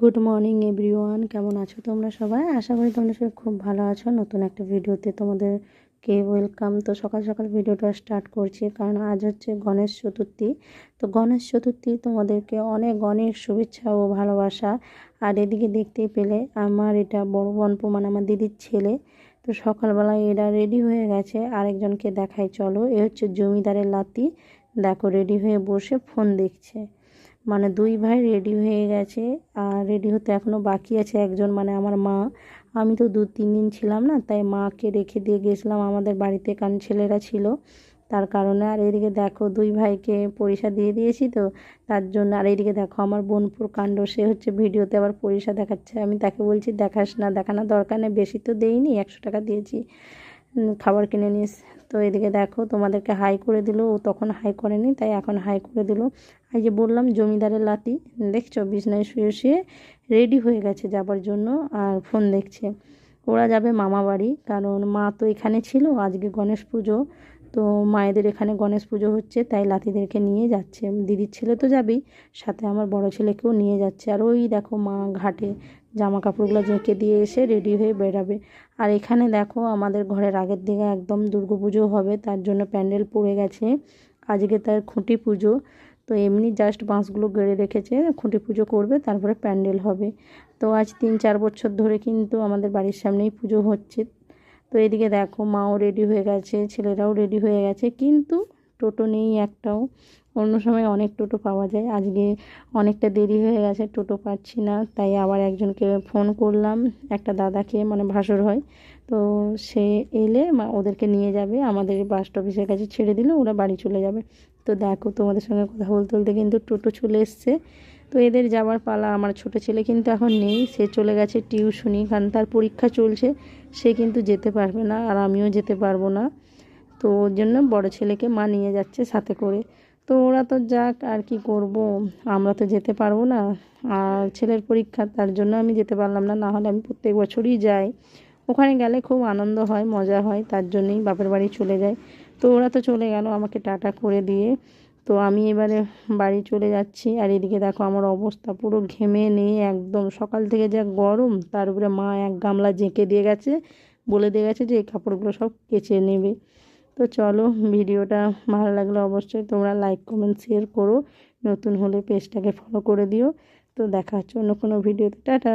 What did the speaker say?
Good morning everyone, কেমন আছো তোমরা সবাই? আশা করি তোমরা সবাই খুব ভালো আছো। নতুন একটা ভিডিওতে তোমাদেরকে ওয়েলকাম। তো সকাল সকাল ভিডিওটা স্টার্ট করছি কারণ আজ হচ্ছে গণেশ চতুর্থী। তো গণেশ চতুর্থী তোমাদেরকে অনেক অনেক শুভেচ্ছা ও ভালোবাসা। আর এদিকে দেখতেই পেলে আমার এটা বড় বোন মানে আমার দিদির ছেলে। তো সকালবেলায় এরা রেডি হয়ে গেছে। আরেকজনকে দেখাই চলো, এ হচ্ছে জমিদারের লাতি। দেখো রেডি হয়ে বসে ফোন দেখছে। মানে দুই ভাই রেডি হয়ে গেছে। আর রেডি হতে এখনও বাকি আছে একজন, মানে আমার মা। আমি তো 2-3 দিন ছিলাম না, তাই মাকে রেখে দিয়ে গেছিলাম আমাদের বাড়িতে, কারণ ছেলেরা ছিল তার কারণে। আর এদিকে দেখো দুই ভাইকে পয়সা দিয়ে দিয়েছি তো তার জন্য। আর এদিকে দেখো আমার বোনপুর কাণ্ড, সে হচ্ছে ভিডিওতে আবার পয়সা দেখাচ্ছে। আমি তাকে বলছি দেখাস না, দেখানোর দরকার নেই, বেশি তো দেইনি, 100 টাকা দিয়েছি, খাবার কিনে নিস। তো এদিকে দেখো তোমাদেরকে হাই করে দিল, ও তখন হাই করেনি তাই এখন হাই করে দিল। এই যে বললাম জমিদারের লাতি, দেখছো বিছনায় শুয়ে শুয়ে রেডি হয়ে গেছে যাবার জন্য আর ফোন দেখছে। ওরা যাবে মামা বাড়ি, কারণ মা তো এখানে ছিল, আজকে গণেশ পুজো। তো মায়েদের এখানে গণেশ পুজো হচ্ছে, তাই লাতিদেরকে নিয়ে যাচ্ছে। দিদির ছেলে তো যাবেই, সাথে আমার বড় ছেলেকেও নিয়ে যাচ্ছে। আর ওই দেখো মা ঘাটে জামা কাপড়গুলো ঝেঁকে দিয়ে এসে রেডি হয়ে বেরাবে। আর এখানে দেখো আমাদের ঘরের আগের দিকে একদম দুর্গাপুজো হবে, তার জন্য প্যান্ডেল পড়ে গেছে। আজকে তার খুঁটি পুজো। তো এমনি জাস্ট বাঁশগুলো গেড়ে রেখেছে, খুঁটি পুজো করবে তারপরে প্যান্ডেল হবে। তো আজ 3-4 বছর ধরে কিন্তু আমাদের বাড়ির সামনেই পুজো হচ্ছে। তো এদিকে দেখো মাও রেডি হয়ে গেছে, ছেলেরাও রেডি হয়ে গেছে, কিন্তু টোটো নেই একটাও। অন্য সময় অনেক টোটো পাওয়া যায়, আজকে অনেকটা দেরি হয়ে গেছে, টোটো পাচ্ছি না। তাই আবার একজনকে ফোন করলাম, একটা দাদাকে, মানে ভাসুর হয়। তো সে এলে ওদেরকে নিয়ে যাবে, আমাদের বাস স্টপেজের কাছে ছেড়ে দিলে ওরা বাড়ি চলে যাবে। তো দেখো তোমাদের সঙ্গে কথা বলতে বলতে কিন্তু টোটো চলে এসছে। তো এদের যাওয়ার পালা। আমার ছোটো ছেলে কিন্তু এখন নেই, সে চলে গেছে টিউশনি, কারণ তার পরীক্ষা চলছে, সে কিন্তু যেতে পারবে না আর আমিও যেতে পারবো না। তো ওর জন্য বড় ছেলেকে মা নিয়ে যাচ্ছে সাথে করে। তো ওরা তো যাক, আর কি করব, আমরা তো যেতে পারবো না। আর ছেলের পরীক্ষা, তার জন্য আমি যেতে পারলাম না, না হলে আমি প্রত্যেক বছরই যাই। ওখানে গেলে খুব আনন্দ হয়, মজা হয়, তার জন্যই বাপের বাড়ি চলে যাই। তো ওরা তো চলে গেল আমাকে টাটা করে দিয়ে। তো আমি এবারে বাড়ি চলে যাচ্ছি। আর এদিকে দেখো আমার অবস্থা পুরো ঘেমে নিয়ে একদম, সকাল থেকে যা গরম, তার উপরে মা এক গামলা ঝেঁকে দিয়ে গেছে, বলে দিয়ে গেছে যে এই কাপড়গুলো সব কেচে নেবে। তো চলো, ভিডিওটা ভালো লাগলে অবশ্যই তোমরা লাইক কমেন্ট শেয়ার করো, নতুন হলে পেজটাকে ফলো করে দিও। তো দেখা হচ্ছে অন্য কোনো ভিডিওতে, টাটা।